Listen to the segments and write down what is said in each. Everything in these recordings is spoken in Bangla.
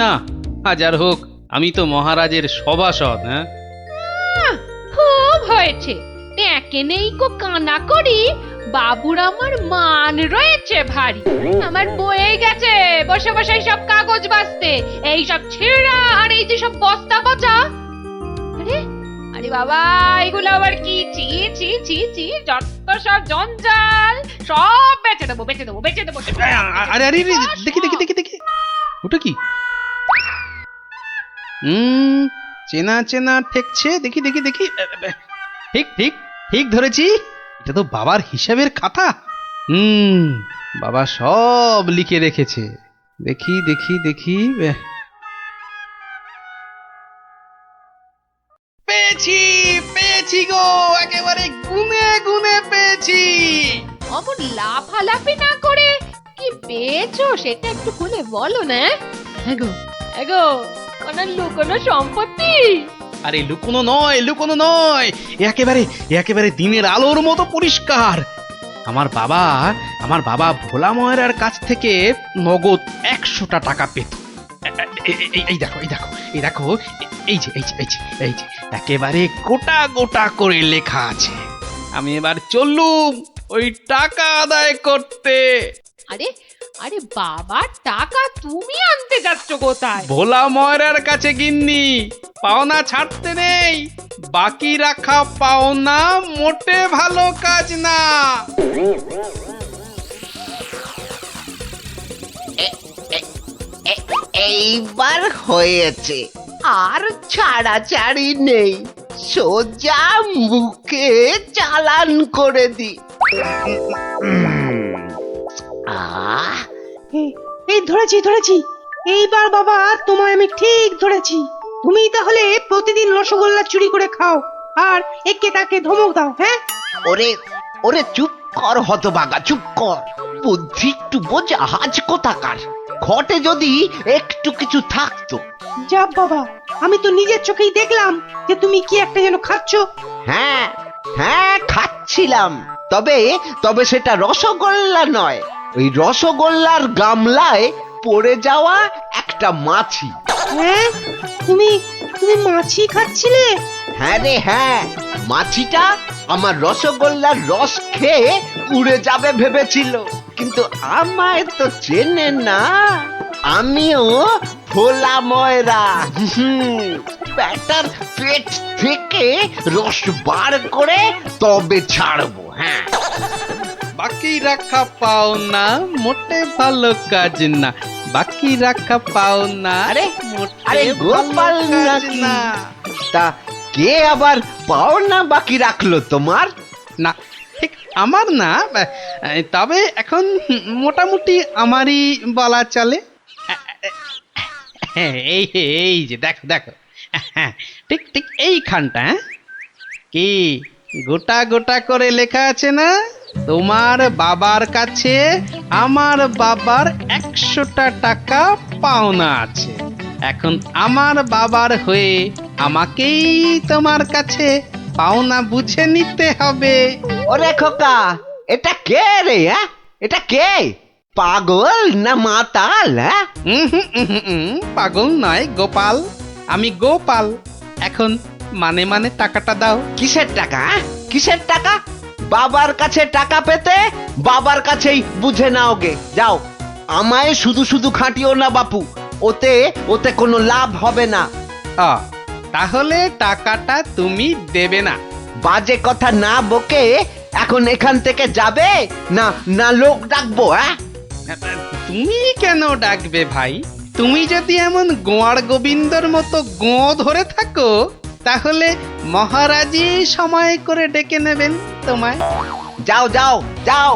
না, হাজার হোক আমি তো মহারাজের সভাসদ। হ্যাঁ, খুব হয়েছে। একে নেই কো কানা করি, বাবুর আমার মান রয়েছে ভারী। আমার বয়ে গেছে বসে বসে সব কাগজ বাঁচতে, এই সব ছেঁড়া আর এই যে সব বস্তা পচা। আরে আরে বাবা, এগুলো আবার কি? ছি ছি ছি ছি, যত সব জঞ্জাল, সব বেচে দেবো বেচে দেবো বেচে দেবো। আরে আরে আরে, দেখি দেখি দেখি দেখি, ওটা কি? চেনা চেনা ঠেকছে, দেখি দেখি দেখি। ঠিক ঠিক ঠিক ধরেছি, এটা তো বাবার হিসাবের খাতা। বাবা সব লিখে রেখেছে। দেখি দেখি দেখি, পেয়েছি পেয়েছি গো, একেবারে গুনে গুনে পেয়েছি। অমন লাফালাফি না করে কি পেয়েছো সেটা একটু খুলে বলো না। এগো এগো, কোনো লুকোনো সম্পত্তি? আরে লুকোনো নয়, লুকোনো নয়, একেবারে একেবারে দিনের আলোর মতো পরিষ্কার। আমার বাবা ভোলা ময়রার কাছ থেকে নগদ 100টা টাকা পেত। এই দেখো এই দেখো এই দেখো, এই যে এই যে এই যে এই যে একেবারে গোটা গোটা করে লেখা আছে। আমি এবার চললুম ওই টাকা আদায় করতে। আরে আরে বাবা, টাকা তুমি আনতে যাচ্ছ কোথায়? ভোলা ময়রার কাছে গিন্নি, পাওনা ছাড়তে নেই। বাকি রাখা পাওনা মোটে ভালো কাজ না। এইবার হয়েছে, আর ছাড়াছাড়ি নেই, সোজা মুখে চালান করে দি। আহ এই ধরেছি ধরেছি, এইবার বাবা তোমায় আমি ঠিক ধরেছি। তুমি তাহলে প্রতিদিন রসগোল্লা চুরি করে খাও আর একে তাকে ধমক দাও। হ্যাঁ, ওরে ওরে চুপ কর হতভাগা, চুপ কর। বুদ্ধি একটু বোঝ, আজ কোথাকার। ঘটে যদি একটু কিছু থাকতো। যা বাবা, আমি তো নিজের চোখেই দেখলাম যে তুমি কি একটা যেন খাচ্ছ। হ্যাঁ হ্যাঁ, খাচ্ছিলাম। তবে তবে সেটা রসগোল্লা নয়, ওই রসগোল্লার গামলায় পড়ে যাওয়া একটা মাছি। হ্যাঁ, তুমি তুমি মাছি খাচ্ছিলে? হ্যাঁ রে হ্যাঁ, মাছিটা আমার রসগোল্লার রস খেয়ে উড়ে যাবে ভেবেছিল, কিন্তু আমায় তো চেনে না। আমিও ভোলা ময়রা। ব্যাটার পেট থেকে রস বার করে তবে ছাড়বো। হ্যাঁ, বাকি রাখা পাওনা মোটে ভালো কাজ না। বাকি রাখা পাওনা আরে মোটে আরে গোপাল ভালো কাজ নাকি? না। তা কে আবার পাওনা বাকি রাখলো তোমার? না, ঠিক আমার না, তবে এখন মোটামুটি আমারই বলা চলে। এই এই যে দেখো দেখো, ঠিক ঠিক এইখানটা। কি গোটা গোটা করে লেখা আছে না? তোমার বাবার কাছে আমার বাবার 100টা টাকা পাওনা আছে। এখন আমার বাবার হয়ে আমাকেই তোমার কাছে পাওনা বুঝে নিতে হবে। ওরে খোকা, এটা কে রে? হ্যাঁ, এটা কে? পাগল না মাতাল? হ্যাঁ, পাগল নয় গোপাল, আমি গোপাল। এখন মানে মানে টাকাটা দাও। কিসের টাকা? কিসের টাকা? বাবার কাছে টাকা পেতে বাবার কাছেই বুঝে নাও গে। যাও, আমায় শুধু শুধু খাটিও না বাপু, ওতে ওতে কোনো লাভ হবে না। তাহলে টাকাটা তুমি দেবে না? বাজে কথা না বকে এখন এখান থেকে যাবে না না লোক ডাকবো? হ্যাঁ, তুমি কেন ডাকবে ভাই? তুমি যদি এমন গোয়ার গোবিন্দর মতো গোঁ ধরে থাকো, তাহলে মহারাজই সময় করে ডেকে নেবেন তোমায়। যাও যাও যাও।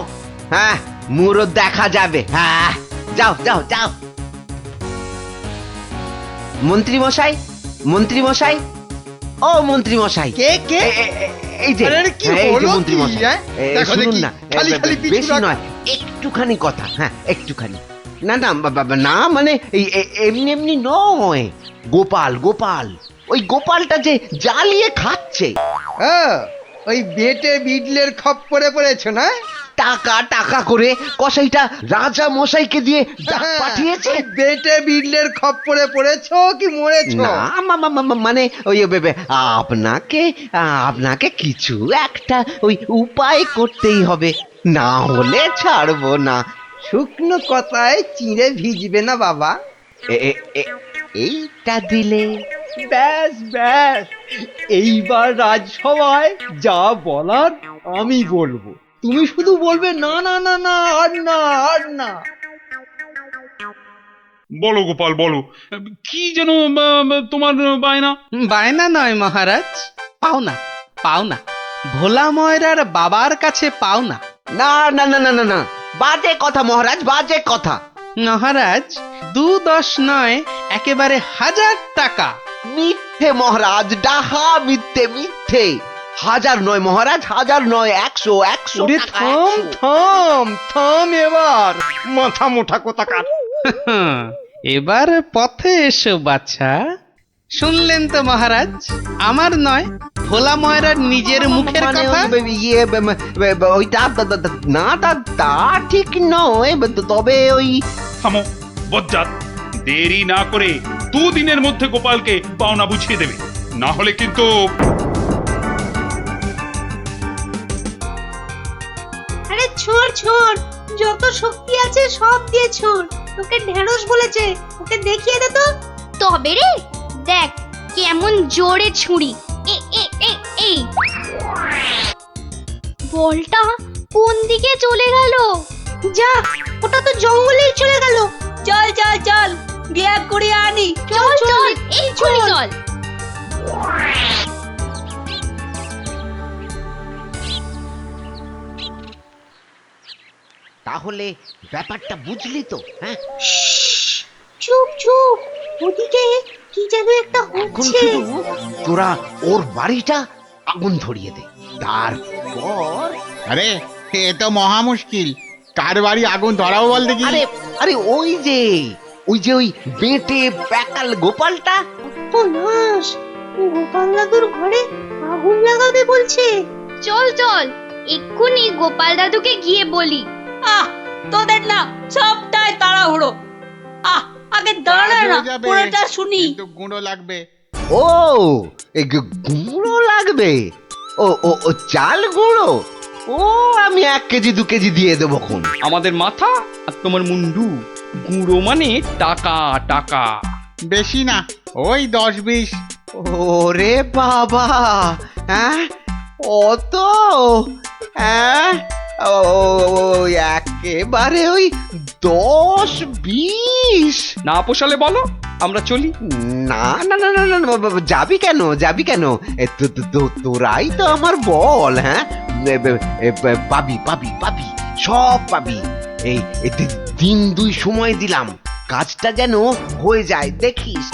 হ্যাঁ, মুরো দেখা যাবে। হ্যাঁ, যাও যাও যাও। মন্ত্রী মশাই, মন্ত্রী মশাই, ও মন্ত্রী মশাই। কে কে? এই যে আরে কি এই যে হলো মন্ত্রী কি, মশাই, হ্যাঁ? দেখো শুনুন দেখি, না, খালি খালি পিছু বেশি রাখ। নয়, একটুখানি কথা। হ্যাঁ, একটুখানি। না না বাবা, না মানে এই এমনি এমনি নয়। গোপাল গোপাল, ওই গোপালটা যে জ্বালিয়ে খাচ্ছে। ওই বেটে বিডলের খপ্পরে পড়েছ না? টাকা টাকা করে কসাইটা রাজা মশাইকে দিয়ে ডাক পাঠিয়েছে। বেটে বিড়লের খপ্পরে পড়েছো কি মরেছো? না মানে ওই আপনাকে আপনাকে কিছু একটা ওই উপায় করতেই হবে, না হলে ছাড়বো না। শুকনো কথায় চিঁড়ে ভিজবে না বাবা। এইটা দিলে ব্যাস ব্যাস, এইবার রাজসভায় যা বলার আমি বলবো, তুমি শুধু বলবে না না না না, আর না আর না। বলো গোপাল বলো, কি যেন তোমার বায়না? বায়না নয় মহারাজ, পাওনা পাওনা, ভোলা ময়রার বাবার কাছে পাওনা। না না না না না না, বাজে কথা মহারাজ, বাজে কথা। মহারাজ 2-10 নয়, একেবারে 1000 টাকা। মিথ্যে মহারাজ, ডাহা মিথ্যে মিথ্যে। 1000 নয় মহারাজ, 1000 নয়, 100 ওরে টাকা, থাম 100। থাম থাম, এবার মাথা মোটা কোথাকার। এবার পথে এসো বাছা। শুনলেন তো মহারাজ, আমার নয়, ভোলা ময়রার নিজের মুখের মানে কথা। ওইটা না, তা ঠিক নয়, তবে ওই থামো বজ্জাত, দেরি না করে 2 দিনের মধ্যে গোপালকে পাওনা বুঝিয়ে দেবে, না হলে কিন্তু। আরে ছোড় ছোড়, যত শক্তি আছে সব দিয়ে ছোড়। তোকে ঢেঁড়স বলেছে, ওকে দেখিয়ে দে তো। তবে রে দেখ কেমন জোরে ছুরি। এ এ এ এই বলটা কোন দিকে চলে গেল? যা, ওটা তো জঙ্গলেই চলে গেল। চল চল চল, বিয়া করে আনি। চল চল এক্ষুনি চল। তাহলে ব্যাপারটা বুঝলি তো? হ্যাঁ, চুপ চুপ, ওদিকে কি যেন একটা এখন হচ্ছে। শুধু তোরা ওর বাড়িটা আগুন ধরিয়ে দে, তারপর আরে এ তো মহা মুশকিল, কার বাড়ি আগুন ধরাবো বল দেখি। আরে আরে ওই যে ওই বেটে প্যাকাল গোপালটা। ও নাশ, গোপাল দাদুর ঘরে আগুন লাগাবে বলছে। চল চল এক্ষুনি গোপাল দাদুকে গিয়ে বলি। আহ, তোদের না সবটাই তাড়াহুড়ো। আগে দাঁড়া কাজ না, হয়ে যাবে, পুরোটা শুনি। কিন্তু গুঁড়ো লাগবে। ও এই গুঁড়ো লাগবে? ও ও ও চাল গুঁড়ো? ও আমি 1 কেজি 2 কেজি দিয়ে দেবো খন। আমাদের মাথা আর তোমার মুন্ডু, গুঁড়ো মানে টাকা টাকা। বেশি না, ওই 10-20। ওরে বাবা, হ্যাঁ অত? হ্যাঁ একেবারে ওই 10-20? না পোষালে বলো, আমরা চলি। না না না না না না, যাবি কেন যাবি কেন? তোরাই তো আমার বল। হ্যাঁ, পাবি পাবি পাবি, সব পাবি। এই 1 2 সময় দিলাম, কাজটা যেন হয়ে যায়, দেখিস।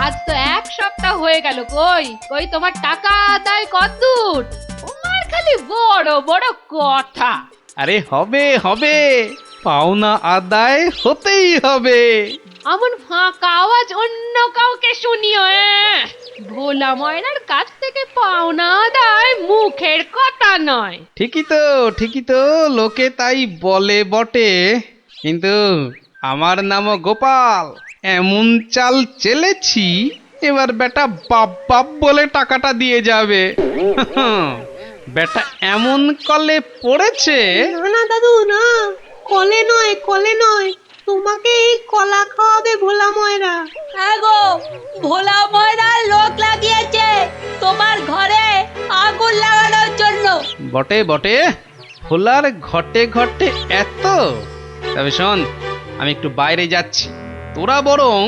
আজ তো 1 সপ্তাহ হয়ে গেল, কই কই তোমার টাকা আদায় কতদূর? তোমার খালি বড় বড় কথা। আরে হবে হবে, পাওনা আদায় হতেই হবে। এমন ফাঁকা আওয়াজ অন্য কাউকে শুনিও। ভোলা ময়নার কাছ থেকে পাওনা আদায় মুখের কথা নয়। ঠিকই তো, লোকে তাই বলে বটে, কিন্তু আমার নামও গোপাল। এমন চাল চেলেছি, এবার বেটা বাপ বাপ বলে টাকাটা দিয়ে যাবে। বেটা এমন কলে পড়েছে। না না দাদু না, কলে নয় কলে নয়, তোমাকে এই কলা খাওয়াবে ভোলা ময়রা। হ্যাঁ গো, ভোলা ময়রার লোক লাগিয়েছে তোমার ঘরে আগুন লাগানোর জন্য। বটে বটে, ভোলার ঘটে ঘটে এত। তবে শোন, আমি একটু বাইরে যাচ্ছি, তোরা বরং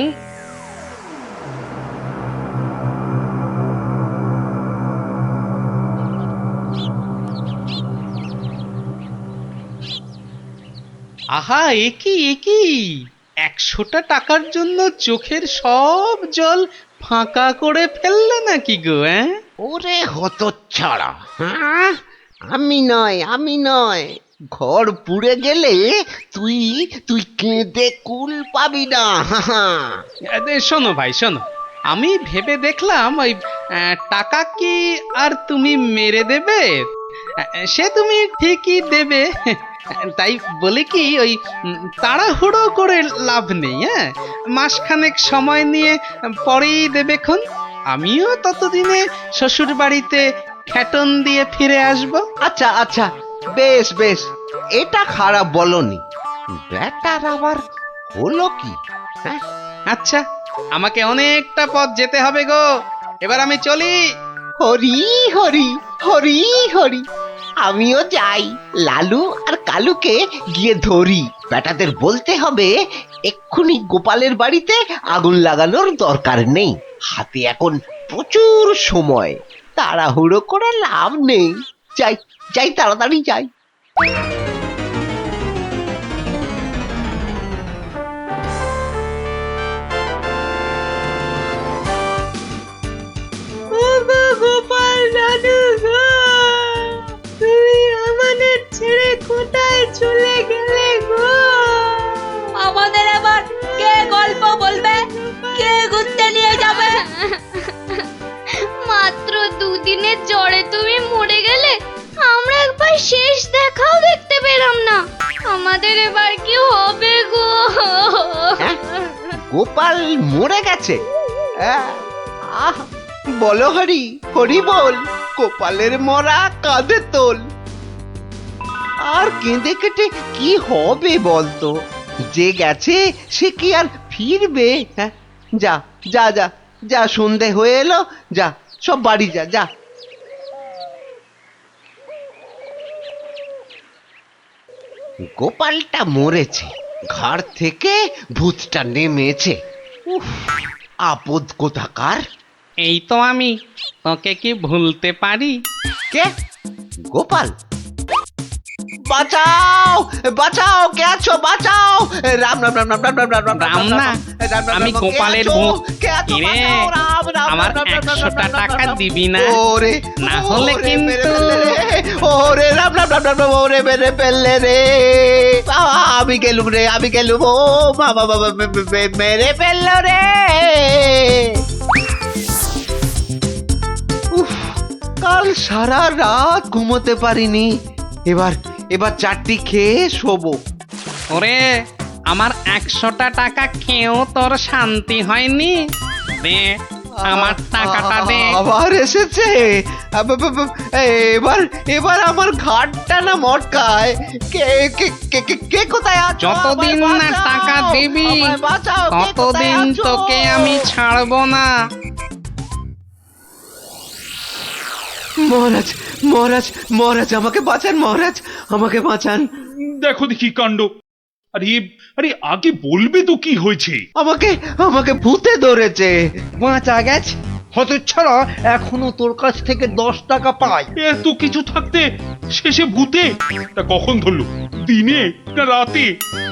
আহা, একই 100টা টাকার জন্য চোখের সব জল ফাঁকা করে ফেললে নাকি গো? ওরে হতচ্ছাড়া, হ্যাঁ আমি নয়, ঘর পুড়ে গেলে তুই কেঁদে কুল পাবি না। শোনো ভাই শোনো, আমি ভেবে দেখলাম ওই টাকা কি আর তুমি মেরে দেবে? সে তুমি ঠিকই দেবে, তাই বলে কি ওই তাড়াহুড়ো করে লাভ নেই। হ্যাঁ, মাসখানেক সময় নিয়ে পরেই দেবেক্ষণ। আমিও ততদিনে শ্বশুর বাড়িতে খ্যাটন দিয়ে ফিরে আসব। আচ্ছা আচ্ছা, বেশ বেশ, এটা খারাপ বলনি। ব্যাটার আবার হলো কি? হ্যাঁ, আচ্ছা, আমাকে অনেকটা পথ যেতে হবে গো, এবার আমি চলি। হরি হরি হরি হরি, আমিও যাই, লালু আর কালুকে গিয়ে ধরি। বেটাদের বলতে হবে এক্ষুনি গোপালের বাড়িতে আগুন লাগানোর দরকার নেই, হাতে এখন প্রচুর সময়, তাড়াহুড়ো করে লাভ নেই। যাই যাই, তাড়াতাড়ি যাই। গোপাল দাদু গো, তুমি আমাদের ছেড়ে কোথায় চলে গেলে গো? আমাদের এবার কে গল্প বলবে, কে ঘুরতে নিয়ে যাবে? মাত্র দুদিনের জ্বরে তুমি মরে গেলে, আমরা একবার শেষ দেখাও দেখতে পেলাম না। আমাদের এবার কি হবে গো? হ্যাঁ? গোপাল মরে গেছে? আহ, বলো হরি হরি বল, গোপালের মরা কাঁধে তোল। আর কেঁদে কেটে কি হবে বলতো? যে গেছে সে কি আর ফিরবে? হ্যাঁ, যা যা যা যা, সন্ধে হয়ে এলো, যা সব বাড়ি যা যা। গোপালটা মরেছে, ঘাড় থেকে ভূতটা নেমেছে। উফ, আপদ কোথাকার। এই তো আমি, তোকে কি ভুলতে পারি? কে? গোপাল? বাঁচাও বাঁচাও, কে আছো? বাঁচাও! রাম রাম রাম রাম রাম রাম রাম রাম না, আমি গোপালের ভূত। কিরে, আমার 100টা টাকা দিবি না? ওরে না হলে কিন্তু ওরে রাম রাম রাম রাম, ওরে মেরে ফেললে রে, আমি গেলুম রে, আমি গেলুম, ও বাবা বাবা, মেরে ফেললো রে। উফ, কাল সারা রাত ঘুমোতে পারিনি, এবার এবার চারটি খেয়ে শোবো। ওরে, আমার 100টা টাকা খেয়েও তোর শান্তি হয়নি? দে আমার টাকাটা দে। আবার এসেছে। এবার এবার আমার ঘাটটা না মটকায়। কে কে কে কে কে কোথায় আছো? যতদিন আমায় না বাঁচাও, টাকা দিবি আমায় বাঁচাও, কে কোথায় ততদিন আছো? তোকে আমি ছাড়বো না। মহারাজ মহারাজ মহারাজ, আমাকে বাঁচান মহারাজ, আমাকে বাঁচান। দেখো দেখি কাণ্ড। আরে আরে, আগে বলবে তো কি হয়েছে? আমাকে আমাকে ভূতে ধরেছে। বাঁচা গেছে হতচ্ছাড়া, এখনো তোর কাছ থেকে 10 টাকা পাই। এত কিছু থাকতে শেষে ভূতে? তা কখন ধরলো, দিনে না রাতে?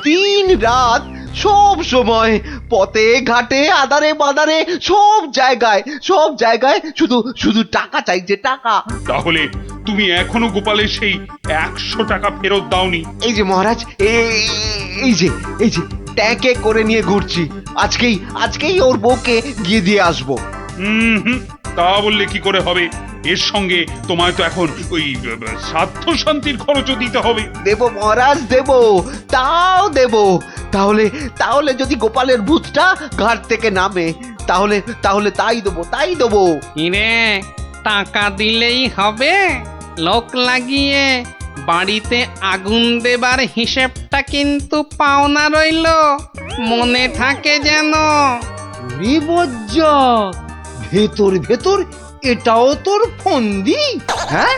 3 রাত, সব সময়, পথে ঘাটে আদারে বাদারে, সব জায়গায় শুধু শুধু টাকা চাইছে, টাকা। তাহলে তুমি এখনো গোপালের সেই 100 টাকা ফেরত দাওনি? এই যে মহারাজ, এই যে ট্যাঁকে করে নিয়ে ঘুরছি, আজকেই ওর বউকে গিয়ে দিয়ে আসবো। হুম, তা বললে কি করে হবে? এর সঙ্গে তোমায় তো এখন ওই স্বার্থ শান্তির খরচও দিতে হবে। দেব মহারাজ, দেব, তাও দেব। তাহলে যদি গোপালের ভূতটা ঘাট থেকে নামে, তাহলে তাই দেবো। কিরে, টাকা দিলেই হবে? লোক লাগিয়ে বাড়িতে আগুন দেবার হিসেবটা কিন্তু পাওনা রইল, মনে থাকে যেন। বিপজ্জক, ভেতর ভেতর এটাও তোর ফন্দি? হ্যাঁ,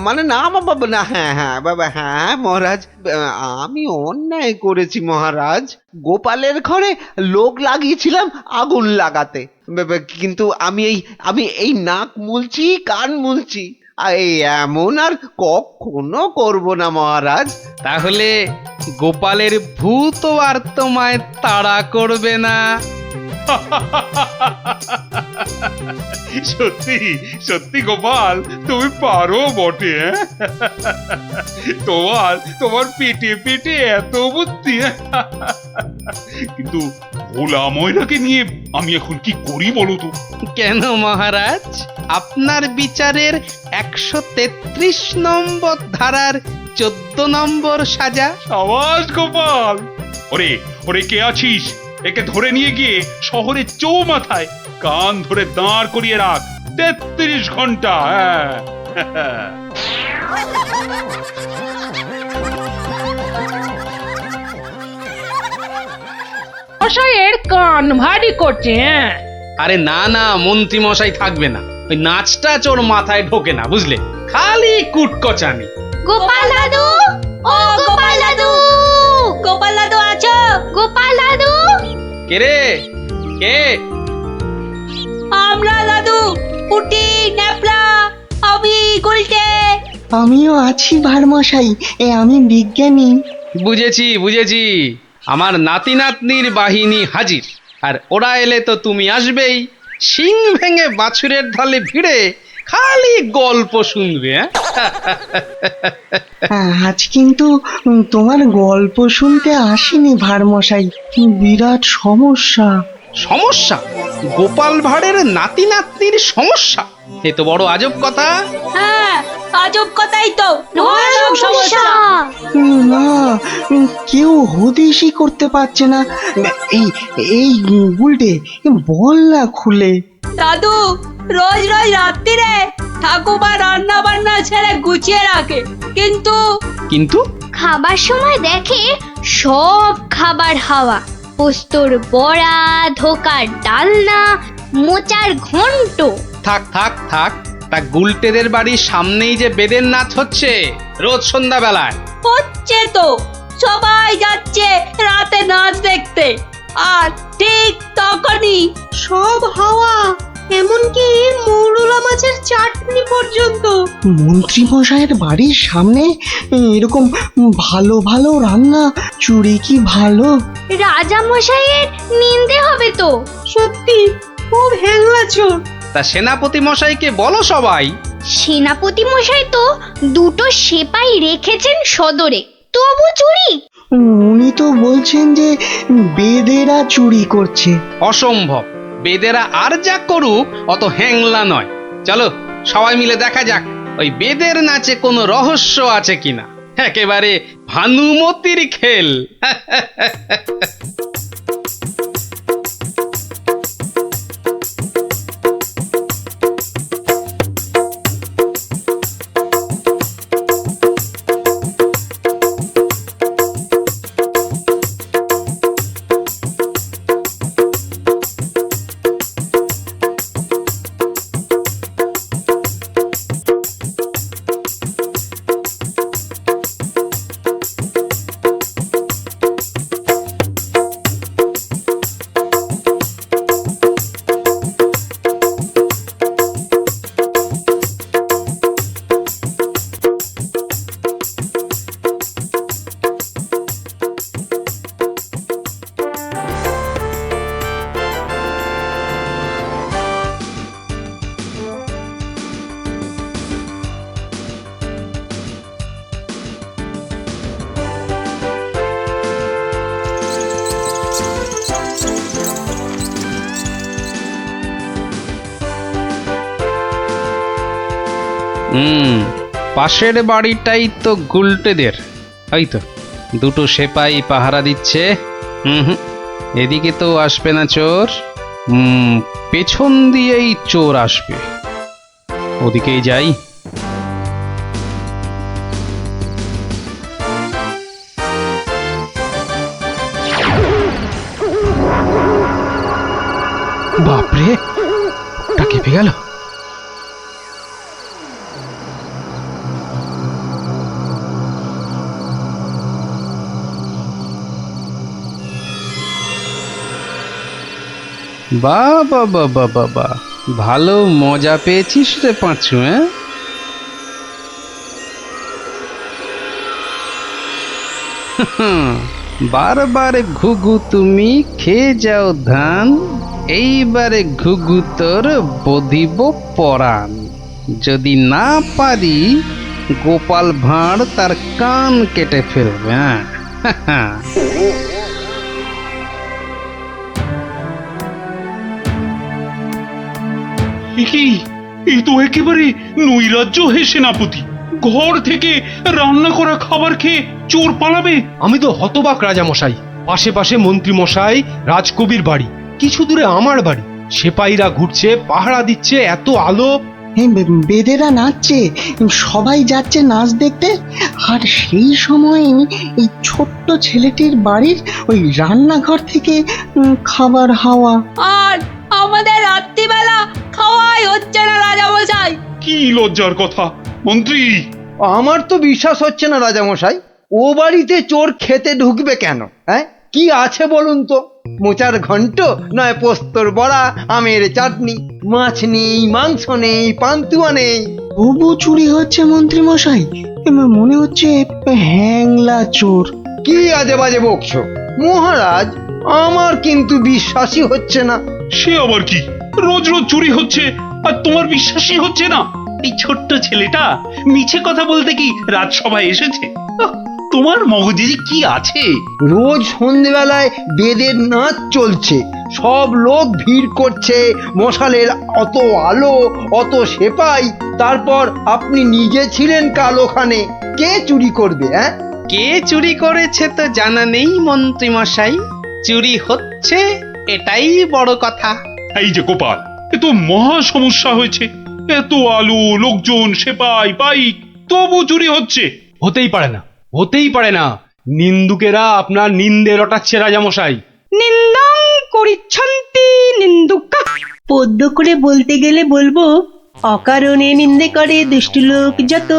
মানে না বাবা, না, হ্যাঁ বাবা, হ্যাঁ মহারাজ, আমি অন্যায় করেছি মহারাজ। গোপালের ঘরে লোক লাগিয়েছিলাম আগুন লাগাতে, কিন্তু আমি এই নাক মুলছি, কান মুলছি, এই এমন আর কখনো করব না মহারাজ। তাহলে গোপালের ভূত আর তোমায় তাড়া করবে না? সত্যি সত্যি গোপাল, তুমি পারো বটে। তোমার তোমার পেটে পেটে এত বুদ্ধি। কিন্তু ভোলা ময়নাকে নিয়ে আমি এখন কি করি বলো তো? কেন মহারাজ, আপনার বিচারের 133 নম্বর ধারার 14 নম্বর সাজা। সাবাস গোপাল। ওরে ওরে, কে আছিস? একে ধরে নিয়ে গিয়ে শহরের চৌমাথায় কান ধরে দাঁড় করিয়ে রাখ 33 ঘন্টা। হ্যাঁ। মশাইয়ের কান ভারী করছে। হ্যাঁ, আরে না না, মন্ত্রী মশাই থাকবে না, ওই নাচটা চোর মাথায় ঢোকে না, বুঝলে, খালি কুটকচানি। গোপাল দাদু, ও গোপাল দাদু, গোপাল দাদু আছো? গোপাল দাদু। কে রে, কে? আমরা দাদু, পুটি, ন্যাপলা, আমি গুলটে। আমিও আছি ভারমশাই, আমি বিজ্ঞানী। বুঝেছি বুঝেছি, আমার নাতি নাতনির বাহিনী হাজির, আর ওরা এলে তো তুমি আসবেই, শিং ভেঙে বাছুরের ঢলে ভিড়ে খালি গল্প শুনবে। আজ কিন্তু তোমার গল্প শুনতে আসিনি ভারমশাই, বিরাট সমস্যা। সমস্যা? গোপাল ভাঁড়ের নাতি নাতনির সমস্যা? এ তো বড় আজব কথা। হ্যাঁ, আজব কথাই তো। ভয়ানক সমস্যা। না, কেউ হদিশই করতে পারছে না। এই এই গুলটে, বল না খুলে। দাদু রোজ রোজ রাত্রিরে ঠাকুমা রান্না বান্না ছেড়ে গুছিয়ে রাখে, কিন্তু কিন্তু খাবার সময় দেখে সব খাবার হাওয়া, পোস্তর বড়া, ধোকার ডালনা, মোচার ঘন্ট। থাক থাক থাক, তা গুলটেদের বাড়ির সামনেই যে বেদের নাচ হচ্ছে রোজ সন্ধ্যাবেলায়। হচ্ছে তো, সবাই যাচ্ছে রাতে নাচ দেখতে, আর ঠিক তখনই সব হাওয়া, এমনকি মৌরলা মাছের চাটনি পর্যন্ত। মন্ত্রী মশাইয়ের বাড়ির সামনে এরকম ভালো ভালো রান্না, চুরি কি ভালো? রাজা মশাইয়ের নিন্দে হবে তো। সত্যি খুব হ্যাংলা চোর। তা সেনাপতি মশাইকে বলো সবাই। সেনাপতি মশাই তো দুটো সেপাই রেখেছেন সদরে, তবু চুরি। উনি তো বলছেন যে বেদেরা চুরি করছে। অসম্ভব, বেদেরা আর যা করুক অত হ্যাংলা নয়। চলো সবাই মিলে দেখা যাক ওই বেদের নাচে কোনো রহস্য আছে কিনা। একেবারে ভানুমতির খেল। পাশের বাড়িটাই তো গুলটেদের, ওই তো দুটো সেপাই পাহারা দিচ্ছে। এদিকে তো আসবে না চোর, পেছন দিয়েই চোর আসবে, ওদিকেই যাই। বাপরে, ওটা কেঁপে গেল। বাবা বাবা বাবা, ভালো মজা পেয়েছিস রে পাঁচু। বারবার ঘুঘু তুমি খেয়ে যাও ধান, এইবারে ঘুঘু তোর বধিব পরাণ। যদি না পারি গোপাল ভাঁড় তার কান কেটে ফেলবে। হ্যাঁ কি এ তো একেবারে নৈরাজ্য হে সেনাপতি। ঘর থেকে রান্না করা খাবার খেয়ে চোর পালাবে? আমি তো হতবাক রাজামশাই। পাশে পাশে মন্ত্রী মশাই, রাজকবির বাড়ি, কিছু দূরে আমার বাড়ি। সেপাইরা ঘুরছে, পাহারা দিচ্ছে, এত আলো। বেদেরা নাচছে, সবাই যাচ্ছে নাচ দেখতে। আর সেই সময় এই ছোট্ট ছেলেটির বাড়ির ওই রান্নাঘর থেকে খাবার হাওয়া। আর আমাদের রাত্রিবেলা খাওয়াই হচ্ছে না রাজামশাই। কি লজ্জার কথা মন্ত্রী। আমার তো বিশ্বাস হচ্ছে না রাজামশাই, ও বাড়িতে চোর খেতে ঢুকবে কেন? হ্যাঁ, কি আছে বলুন তো? মোচার ঘন্ট, নয় পোস্তর বড়া, আমের চাটনি, মাছ নেই, মাংস নেই, পান্তুয়া নেই। তবু চুরি হচ্ছে মন্ত্রী মশাই। মনে হচ্ছে হ্যাংলা চোর। কি আজে বাজে বকছো মহারাজ, আমার কিন্তু বিশ্বাসই হচ্ছে না। সে আবার কি? রোজ রোজ চুরি হচ্ছে আর তোমার বিশ্বাসই হচ্ছে না? এই ছোট্ট ছেলেটা মিছে কথা বলতে কি রাজসভায় এসেছে? তোমার মগজে যে কি আছে? রোজ সন্ধ্যেবেলায় বেদের নাচ চলছে, সব লোক ভিড় করছে, মশালের অত আলো, অত সেপাই, তারপর আপনি নিজে ছিলেন কাল ওখানে। কে চুরি করবে? হ্যাঁ, কে চুরি করেছে তো জানা নেই মন্ত্রী মশাই, চুরি হচ্ছে এটাই বড় কথা। এই যে গোপাল, এ তো মহা সমস্যা হয়েছে। এত আলো, লোকজন, সেপাই, বাইক, তবু চুরি হচ্ছে। হতেই পারে না, হতেই পারে না। নিন্দুকেরা আপনার নিন্দে রটাচ্ছে রাজামশাই। নিন্দং করিচ্ছন্তি নিন্দুকা। পদ্য করে বলতে গেলে বলবো, অকারণে নিন্দে করে দুষ্টু লোক যত,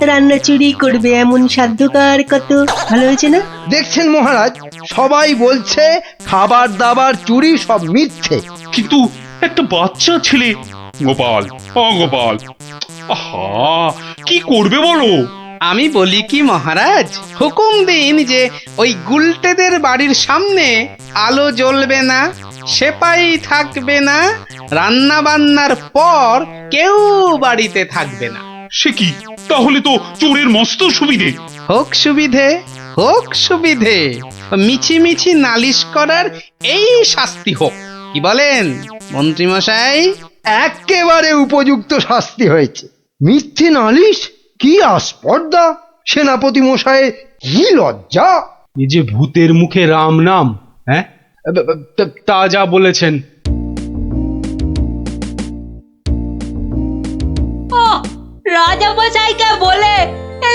রান্না চুরি করবে এমন সাধ্যকার কত। ভালো হয়েছে না? দেখছেন মহারাজ, সবাই বলছে খাবার দাবার চুরি সব মিথ্যে। কিন্তু একটা বাচ্চা ছেলে। গোপাল, গোপাল, আহা, কি করবে বলো? আমি বলি কি মহারাজ, হুকুম দিন যে ওই গুলটেদের বাড়ির সামনে আলো জ্বলবে না, সেপাই থাকবে না, রান্না বান্নার পর কেউ বাড়িতে থাকবে না। সে কি? তাহলে তো চোরের মস্ত সুবিধে। হোক সুবিধে, হোক সুবিধে, মিছি মিছি নালিশ করার এই শাস্তি হোক। কি বলেন মন্ত্রী মশাই? একেবারে উপযুক্ত শাস্তি হয়েছে। মিথ্যে নালিশ? কি আস্পর্ধা! সেনাপতি মশাই, কি লজ্জা! এই যে ভূতের মুখে রাম নাম। হ্যাঁ, তা যা বলেছেন। রাজামশাইকে বলে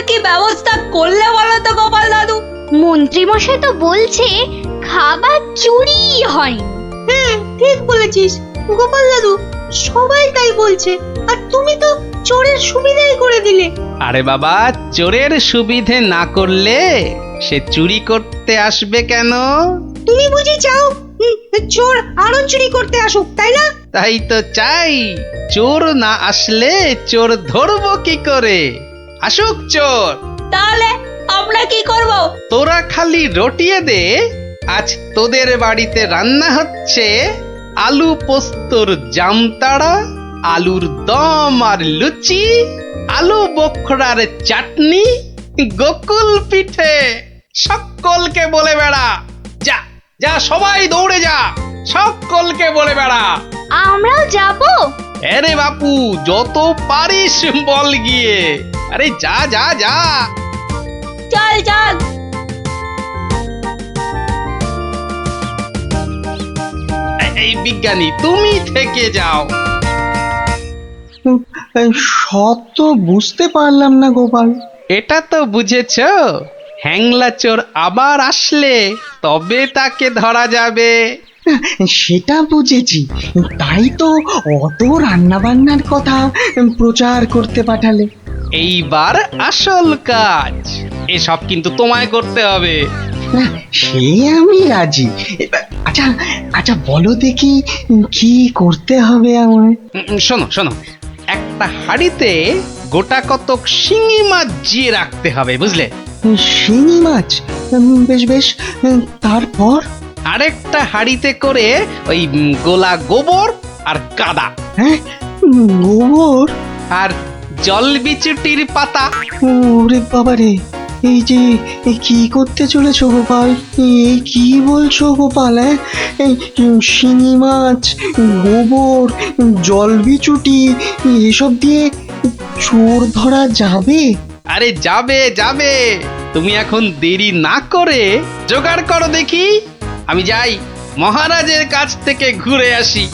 কি ব্যবস্থা করলে বলো তো গোপাল দাদু? মন্ত্রী মশাই তো বলছে খাবার চুরি হয়। হ্যাঁ, ঠিক বলেছিস গোপাল দাদু, সবাই তাই বলছে। আর তুমি তো চোরের সুবিধাই করে দিলে। আরে বাবা, চোরের সুবিধে না করলে সে চুরি করতে আসবে কেন? তুমি বুঝি চাও চোর আরো চুরি করতে আসুক, তাই না? তাই তো চাই। চোর না আসলে চোর ধরবো কি করে? আসুক চোর। তাহলে আমরা কি করব? তোরা খালি রটিয়ে দে, আজ তোদের বাড়িতে রান্না হচ্ছে আলু পোস্তর জামতাড়া, আলুর দম আর লুচি, আলু বোখরার চাটনি, গোকুল পিঠে। সকলকে বলে বেড়া, যা যা, সবাই দৌড়ে যা, সকলকে বলে বেড়া। আমরাও যাব? আরে বাপু, যত পারিস বল গিয়ে। আরে যা যা যা। চল চল। এই বিজ্ঞানী, তুমি থেকে যাও। সব তো বুঝতে পারলাম না গোপাল। এটা তো বুঝেছ, হ্যাংলা চোর আবার আসলে তবে তাকে ধরা যাবে। সেটা বুঝেছি, তাই তো অত রান্না বান্নার কথা প্রচার করতে পাঠালে। এইবার আসল কাজ, এসব কিন্তু তোমায় করতে হবে। না, সে আমি রাজি। আচ্ছা আচ্ছা, বলো দেখি কি করতে হবে আমায়। শোনো শোনো, একটা হাঁড়িতে গোটা কতক শিঙি মাছ জিয়ে রাখতে হবে, বুঝলে? শিঙি মাছ? বেশ বেশ, তারপর? আরেকটা হাঁড়িতে করে ওই গোলা গোবর আর কাদা হ্যাঁ, গোবর? আর জল বিচুটির পাতা। ওরে বাবারে, এই যে কি করতে চলেছো গোপাল? এই কি বলছো গোপাল? হ্যাঁ, এই শিঙি মাছ, গোবর, জলবিচুটি এসব দিয়ে চোর ধরা যাবে? আরে যাবে যাবে, তুমি এখন দেরি না করে জোগাড় করো দেখি। আমি যাই মহারাজের কাছ থেকে ঘুরে আসি।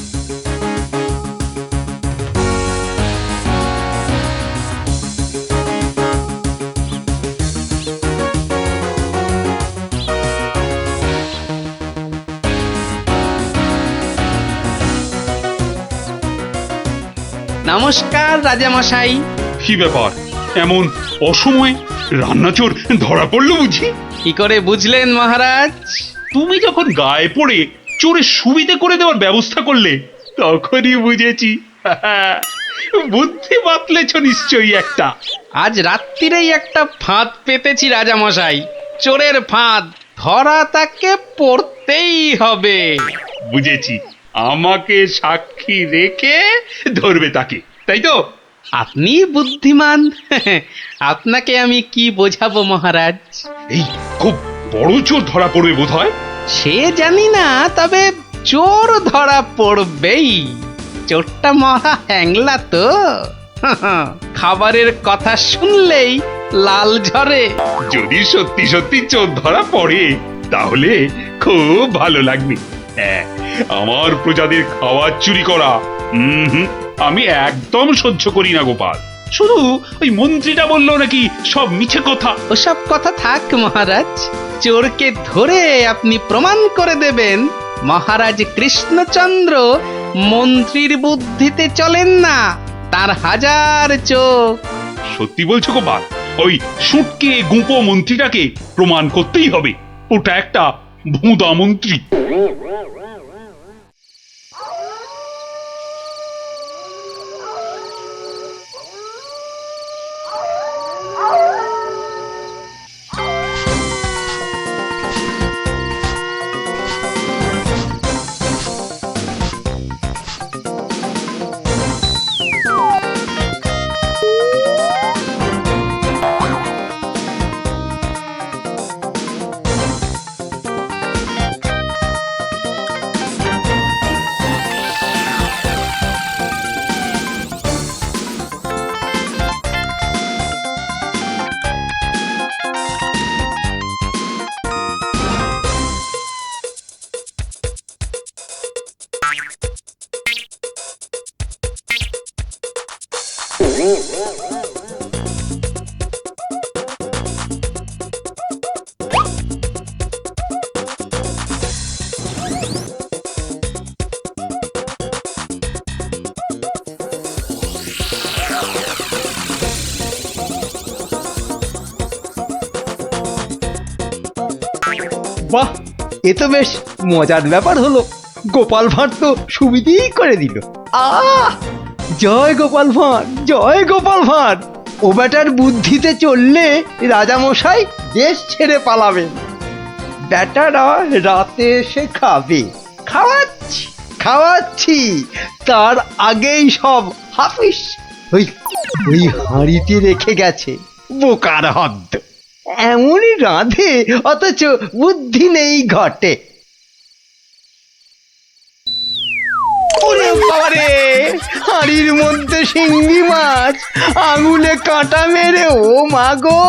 নমস্কার রাজামশাই। কি ব্যাপার, এমন অসময়ে রান্নাচোর ধরা পড়লো বুঝি? কি করে বুঝলেন মহারাজ? তুমি যখন গায়ে পড়ে চোরের সুবিধে করে দেওয়ার ব্যবস্থা করলে তখনই বুঝেছি। বুদ্ধি বাতলেছ নিশ্চয়ই একটা। আজ রাত্রিরেই একটা ফাঁদ পেতেছি রাজামশাই, চোরের ফাঁদ। ধরা তাকে পড়তেই হবে। বুঝেছি, আমাকে সাক্ষী রেখে ধরবে তাকে, তাই তো? আপনি বুদ্ধিমান। আপনাকে আমি কি বোঝাবো মহারাজ? এই খুব বড় চোর ধরা পড়বে বোধ হয়। সে জানি না, তবে চোর ধরা পড়বেই। চোরটা মহা হ্যাংলা তো। খাবারের কথা শুনলেই লাল ঝরে। যদি সত্যি সত্যি চোর ধরা পড়ে তাহলে খুব ভালো লাগবে। হ্যাঁ, আমার প্রজাদের খাবার চুরি করা আমি একদম সহ্য করি না গোপাল। শুধু ওই মন্ত্রীটা বললো নাকি সব মিছে কথা। ওসব কথা থাক মহারাজ, চোরকে ধরে আপনি প্রমাণ করে দেবেন মহারাজ কৃষ্ণচন্দ্র মন্ত্রীর বুদ্ধিতে চলেন না, তার হাজার চোখ। সত্যি বলছো গোপাল? ওই সুটকে গুঁপো মন্ত্রীটাকে প্রমাণ করতেই হবে ওটা একটা ভুঁদা মন্ত্রী। বাহ, এ তো বেশ মজার ব্যাপার হলো। গোপাল ভাঁড় তো সুবিধেই করে দিল। জয় গোপাল ভাঁড়, জয় গোপাল ভাঁড়। ও বেটার বুদ্ধিতে চললে রাজামশাই দেশ ছেড়ে পালাবেন। বেটারা রাতে এসে খাবে। খাওয়াচ্ছি খাওয়াচ্ছি, তার আগেই সব হাফিস ওই ওই হাঁড়িতে রেখে গেছে। বোকার হদ্দ, এমনই রাঁধে অথচ বুদ্ধি নেই ঘটে। ওরে বাবারে, হাঁড়ির মধ্যে শিঙ্গি মাছ, আঙুলে কাঁটা মেরে, ও মা গো,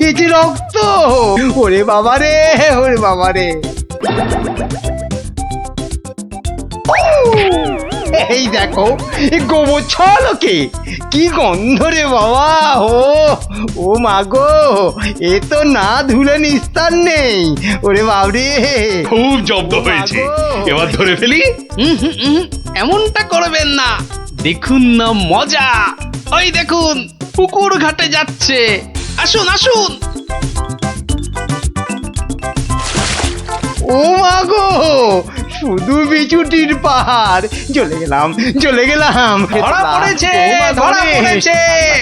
এ যে রক্ত! ওরে বাবারে, ওরে বাবারে! এই দেখো, গোবর ছলকে কি গন্ধ রে বাবা! ও মা গো, এ তো না ধুলে নিস্তার নেই। ওরে বাবরে, খুব জব্দ হয়েছে। এবার ধরে ফেলি। এমনটা করবেন না, দেখুন না মজা। ওই দেখুন, পুকুর ঘাটে যাচ্ছে। আসুন আসুন। ও মা গো, শুধু বিচুটির পাহাড়। চলে গেলাম, চলে গেলাম। ধরা পড়েছে, ধরা পড়েছে,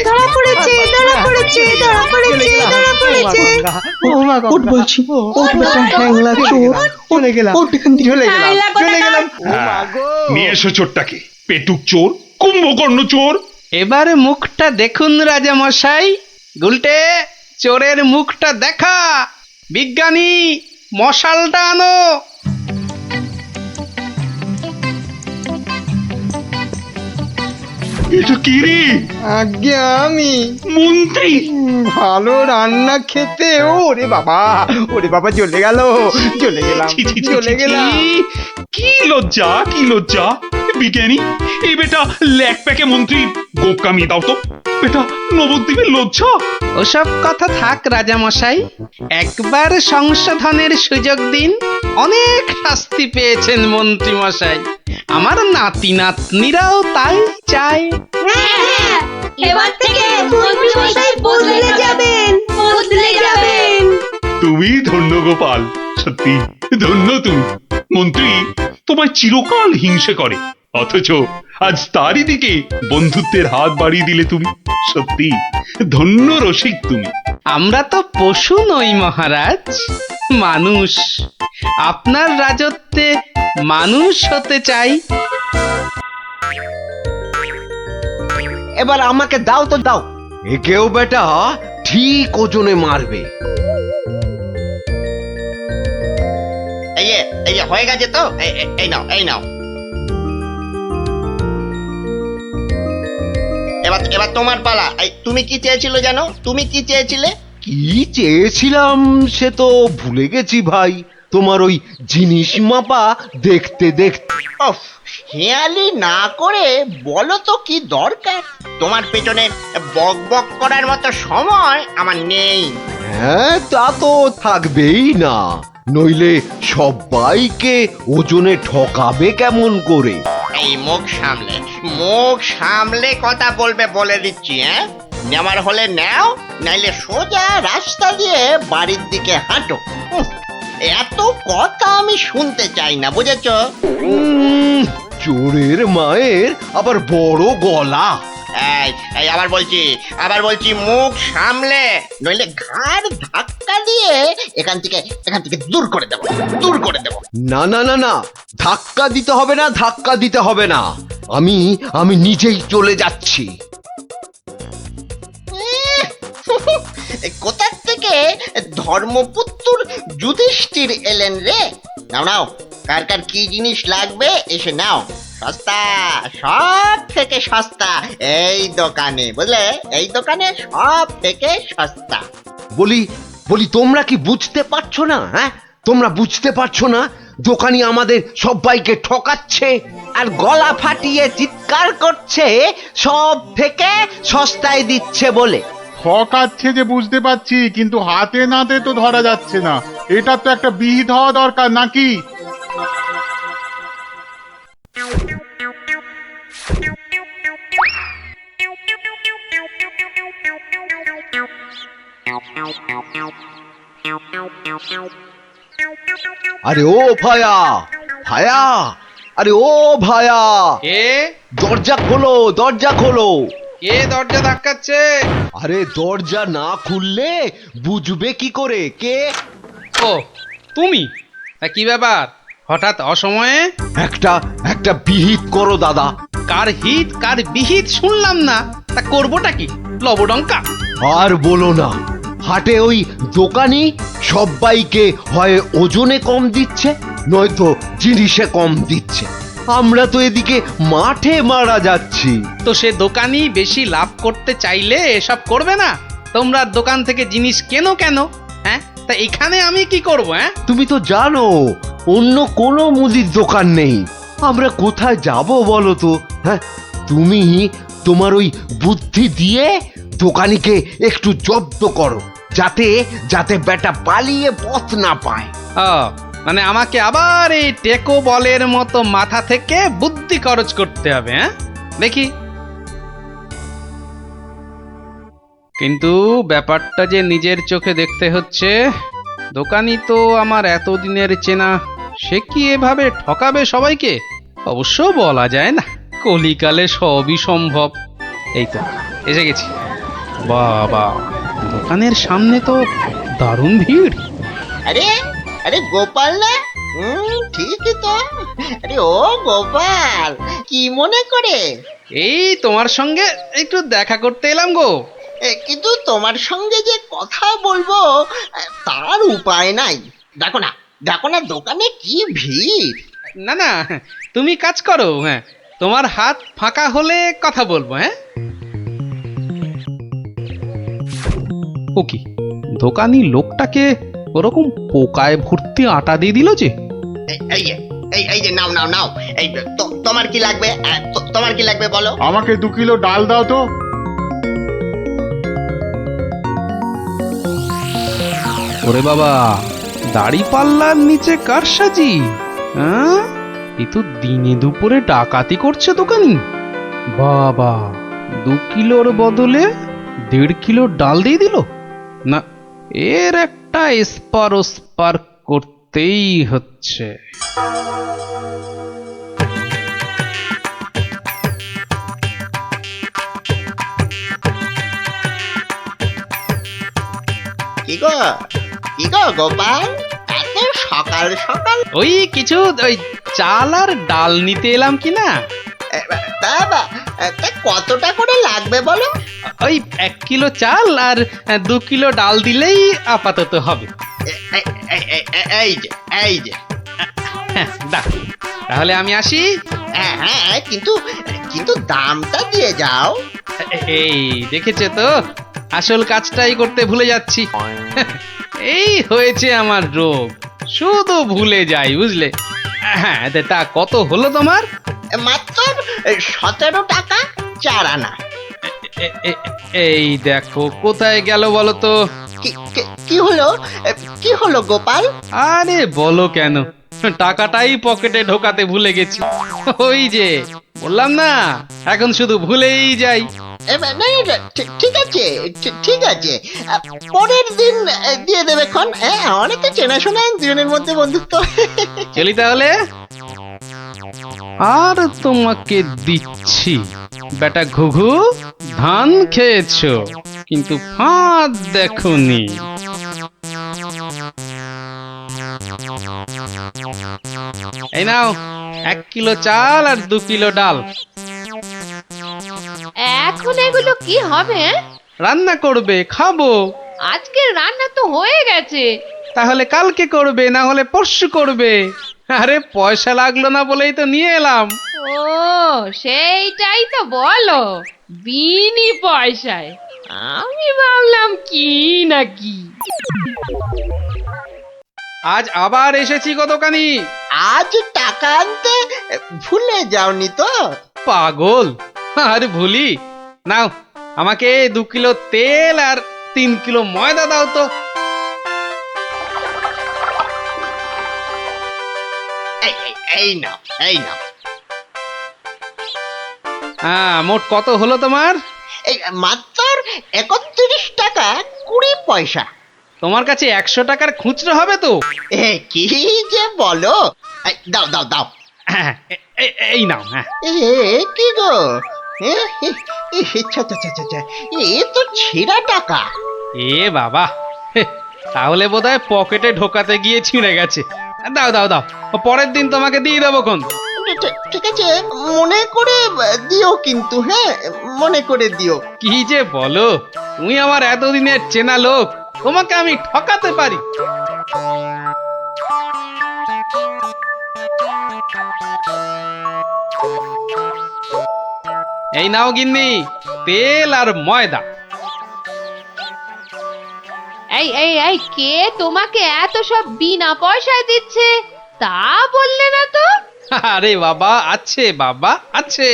ধরা পড়েছে, ধরা পড়েছে, ধরা পড়েছে, ধরা পড়েছে। গেলা ও মা গো ওট বলছি ওট বেটা হ্যাংলা চোর চলে গেলাম ওট এখান থেকে চলে গেলাম হ্যাংলা কোথাকার? চলে গেলাম ও মা গো নিয়ে এসো চোরটাকে পেটুক চোর কুম্ভকর্ণ চোর। এবার মুখটা দেখুন রাজা মশাই। গুলটে, চোরের মুখটা দেখা। বিজ্ঞানী, মশালটা আনো। এটা কি রে? আজ্ঞে আমি মন্ত্রী? ভালো রান্না খেতে ওরে বাবা চলে গেল চলে গেলাম ছি, ছি, ছি, চলে ছি, গেলাম ছি। কি লজ্জা কি লজ্জা। বিজ্ঞানী, এই বেটা ল্যাক প্যাকে মন্ত্রী গোপ কামিয়ে দাও তো। বেটা নবদ্বীপের লজ্জা। ওসব কথা থাক রাজা মশাই, একবার সংশোধনের সুযোগ দিন। অনেক শাস্তি পেয়েছেন মন্ত্রী মশাই, আমার নাতি নাতনিরাও তাই চায়। হ্যাঁ, এবার থেকে মন্ত্রী মশাই বদলে যাবেন। তুমি ধন্য গোপাল, সত্যি ধন্য তুমি। মন্ত্রী তোমায় চিরকাল হিংসে করে, অথচ আজ তারই দিকে বন্ধুত্বের হাত বাড়িয়ে দিলে তুমি। সত্যি ধন্য রসিক তুমি। আমরা তো পশু নই মহারাজ, মানুষ। আপনার রাজত্বে মানুষ হতে চাই। এবার আমাকে দাও তো দাও, একেও বেটা ঠিক ওজনে মারবে। এই যে হয়ে গেছে তো, এই নাও এই নাও। এবার তোমার পালা। তুমি কি চেয়েছিলে জানো? তুমি কি চেয়েছিলে? কি চেয়েছিলাম সে তো ভুলে গেছি ভাই। তোমার ওই জিনিস মাপা দেখতে দেখতে। ওফ, হেয়ালি না করে বলো তো কি দরকার? তোমার পেছনে বক বক করার মতো সময় আমার নেই। হ্যাঁ, তা তো থাকবেই না, নইলে সবাইকে ওজনে ঠকাবে কেমন করে? এই মুখ সামলে কথা বলবে বলে দিচ্ছি। হ্যাঁ, নেওয়ার হলে নাও, নাইলে সোজা রাস্তা দিয়ে বাড়ির দিকে হাঁটো। এত কথা আমি শুনতে চাই না, বুঝেছো? চোরের মায়ের আবার বড় গলা। এই আবার বলছি মুখ সামলে, নইলে ঘাড় ধাক্কা দিয়ে এখান থেকে দূর করে দেবো। না না না না, ধাক্কা দিতে হবে না, ধাক্কা দিতে হবে না। আমি নিজেই চলে যাচ্ছি। কোথা থেকে ধর্মপুত্র যুধিষ্ঠির এলেন রে? নাও কার কার কি জিনিস লাগবে এসে নাও। সস্তা, সব থেকে সস্তা এই দোকানে, বুঝলে? এই দোকানে সব থেকে সস্তা। বলি তোমরা কি বুঝতে পারছো না? হ্যাঁ, তোমরা বুঝতে পারছো না দোকানি আমাদের সবাইকে ঠকাচ্ছে আর গলা ফাটিয়ে চিৎকার করছে সব থেকে সস্তায় দিচ্ছে বলে। ঠকাচ্ছে যে বুঝতে পারছি, কিন্তু হাতে নাতে তো ধরা যাচ্ছে না। এটা তো একটা বিহিত হওয়া দরকার নাকি? আরে ও ভায়া, আরে ও ভায়া, কে দরজা খোলো, দরজা খোলো। কে দরজা ধাক্কাচ্ছে? আরে দরজা না খুললে বুঝবে কি করে কে? ও তুমি? তা কি ব্যাপার হঠাৎ অসময়ে? একটা বিহিত করো দাদা। কার হিত কার বিহিত শুনলাম না, তা করবোটা কি? লবডঙ্কা? আর বলো না, হাটে ওই দোকানি সবাইকে হয় ওজনে কম দিচ্ছে, নয়তো জিনিসে কম দিচ্ছে। আমরা তো এদিকে মাঠে মারা যাচ্ছি। তো সে দোকানি বেশি লাভ করতে চাইলে এসব করবে না? তোমরা দোকান থেকে জিনিস কেন? হ্যাঁ, তা এখানে আমি কি করব? হ্যাঁ, তুমি তো জানো অন্য কোনো মুদির দোকান নেই। আমরা কোথায় যাব বলো তো? হ্যাঁ, তুমি তোমার ওই বুদ্ধি দিয়ে দোকানিকে একটু জব্দ করো, যাতে বেটা পালিয়ে পথ না পায়। মানে আমাকে আবার এই টেকো বলের মতো মাথা থেকে বুদ্ধি খরচ করতে হবে? হ্যাঁ, দেখি। কিন্তু ব্যাপারটা যে নিজের চোখে দেখতে হচ্ছে। দোকানি তো আমার এতদিনের চেনা, সে কি এভাবে ঠকাবে সবাইকে? অবশ্য বলা যায় না, কলিকালে সবই সম্ভব। এই তো এসে গেছি। বাবা, দোকানের সামনে তো দারুণ ভিড়। আরে আরে গোপাল না? ঠিকই তো। আরে ও গোপাল, কি মনে করে? এই তোমার সঙ্গে একটু দেখা করতে এলাম গো। কিন্তু তোমার সঙ্গে যে কথা বলবো তার উপায় নাই। দেখো না, দেখো না দোকানে কি ভিড়। না না, তুমি কাজ করো, হ্যাঁ তোমার হাত ফাঁকা হলে কথা বলবো। হ্যাঁ ও কি, দোকানি লোকটাকে ওরকম পোকায় ভর্তি আটা দিয়ে দিল যে। এই যে এই যে নাও নাও নাও, এই তোমার কি লাগবে? তোমার কি লাগবে বলো? আমাকে 2 কিলো ডাল দাও তো। ওরে বাবা, দাড়ি পাল্লার নিচে কারসাজি। হ্যাঁ, এ তো দিনে দুপুরে ডাকাতি করছে দোকানি। বাবা, 2 কিলোর বদলে 1.5 কিলো ডাল দিয়ে দিল। না, এর একটা এসপার ওসপার করতেই হচ্ছে। কি গো গোপাল, এত সকাল সকাল? ওই কিছু ওই চাল আর ডাল নিতে এলাম কি না। তা কতটা করে লাগবে বলো? ওই 1 কিলো চাল আর 2 কিলো ডাল দিলেই আপাতত হবে। এই যে হ্যাঁ, দাও, তাহলে আমি আসি। হ্যাঁ, কিন্তু দামটা দিয়ে যাও। এই দেখেছে তো, আসল কাজটাই করতে ভুলে যাচ্ছি। এই হয়েছে আমার রোগ, শুধু ভুলে যাই, বুঝলে। হ্যাঁ, তা কত হলো তোমার? মাত্র 17 টাকা 4 আনা। এই দেখো, কোথায় গেল বলো তো? কি হলো গোপাল? আরে বলো কেন, টাকাটাই পকেটে ঢোকাতে ভুলে গেছি। ওই যে বললাম না, এখন শুধু ভুলেই যাই। ঠিক আছে, পরের দিন দিয়ে দেবে খন। অনেক তো চেনাশোনা, দুজনের মধ্যে বন্ধুত্ব। চলি তাহলে। আর তোমাকে দিচ্ছি বেটা ঘুঘু, ধান খেয়েছো কিন্তু ফাঁদ দেখোনি। এই নাও 1 কিলো চাল আর 2 কিলো ডাল। এখন এগুলো কি হবে? রান্না করবে, খাবো। আজকে রান্না তো হয়ে গেছে। তাহলে কালকে করবে, না হলে পরশু করবে। আরে পয়সা লাগলো না বলেই তো নিয়ে এলাম। ও, সেইটাই তো বলো, বিনি পয়সায়। আমি ভাবলাম কি নাকি। আজ আবার এসেছি গো দোকানি। আজ টাকা আনতে ভুলে যাওনি তো? পাগল, আরে ভুলি। নাও, আমাকে 2 কিলো তেল আর 3 কিলো ময়দা দাও তো। এই নাও। হ্যাঁ, মোট কত হলো তোমার? এই মাত্র 31 টাকা 20 পয়সা। তোমার কাছে 100 টাকার খুচরো হবে তো? কি যে বলো! দাও দাও দাও। হ্যাঁ, এই নাও। হ্যাঁ, কি গো, এ তো ছেঁড়া টাকা। এ বাবা, তাহলে বোধহয় পকেটে ঢোকাতে গিয়ে ছিঁড়ে গেছে। দাও দাও দাও, পরের দিন তোমাকে দিয়ে দেবো কোন। ঠিক আছে, মনে করে দিও কিন্তু। হ্যাঁ, মনে করে দিও। কি যে বলো, তুমি আমার এতদিনের চেনা লোক, তোমাকে আমি ঠকাতে পারি? এই নাও গিন্নি, তেল আর ময়দা। এই কে তোমাকে এত সব বিনা পয়সায় দিচ্ছে তা বললে না তো? আরে বাবা, আছে বাবা, আছে।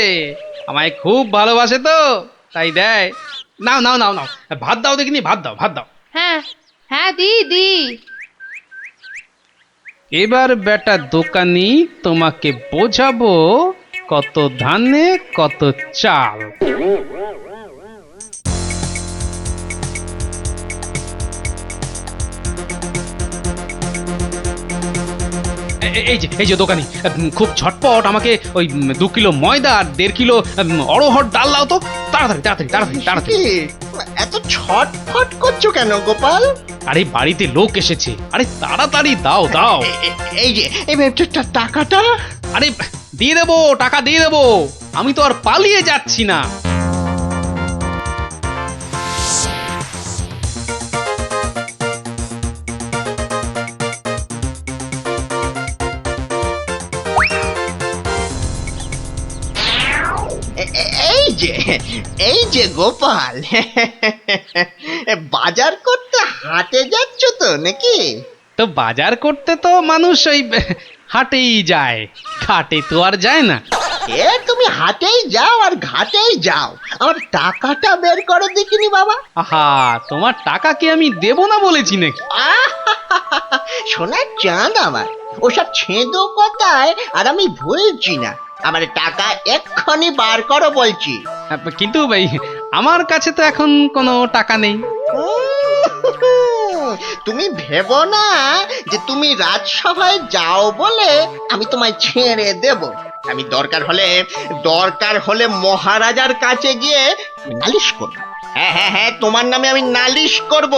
আমায় খুব ভালোবাসে তো, তাই দেয়। নাও নাও নাও নাও, ভাত দাও দেখিনি, ভাত দাও। হ্যাঁ, দি। এবার বেটা দোকানি, তোমাকে বোঝাবো কত ধানে কত চাল। এই যে দোকানি, খুব ঝটপট আমাকে ওই 2 কিলো ময়দা আর 1.5 কিলো অড়হর ডাল দাও তো, তাড়াতাড়ি। এত ছটফট করছো কেন গোপাল? আরে বাড়িতে লোক এসেছে, আরে তাড়াতাড়ি দাও দাও। এই যে টাকাটা। আরে দিয়ে দেবো, টাকা দিয়ে দেবো, আমি তো আর পালিয়ে যাচ্ছি না। এই যে গোপাল, বাজার করতে হাটে যাচ্ছ তো নাকি? তো বাজার করতে তো মানুষ ওই হাটেই যায়, ঘাটে তো আর যায় না। এ তুমি হাটেই যাও আর ঘাটেই যাও, আমার টাকাটা বের করো দেখিনি বাবা। আহা, তোমার টাকা কি আমি দেব না বলেছি নাকি? সোনার চাঁদ আমার, ওসব ছেঁদো কথায় আর আমি ভুলছি না। আমার টাকা এক্ষুনি বার করো বলছি। কিন্তু ভাই আমার কাছে তো এখন কোনো টাকা নেই। তুমি ভেবো না যে তুমি রাজসভায় যাও বলে আমি তোমায় ছেড়ে দেব। আমি দরকার হলে মহারাজার কাছে গিয়ে নালিশ করবো। হ্যাঁ, তোমার নামে আমি নালিশ করব।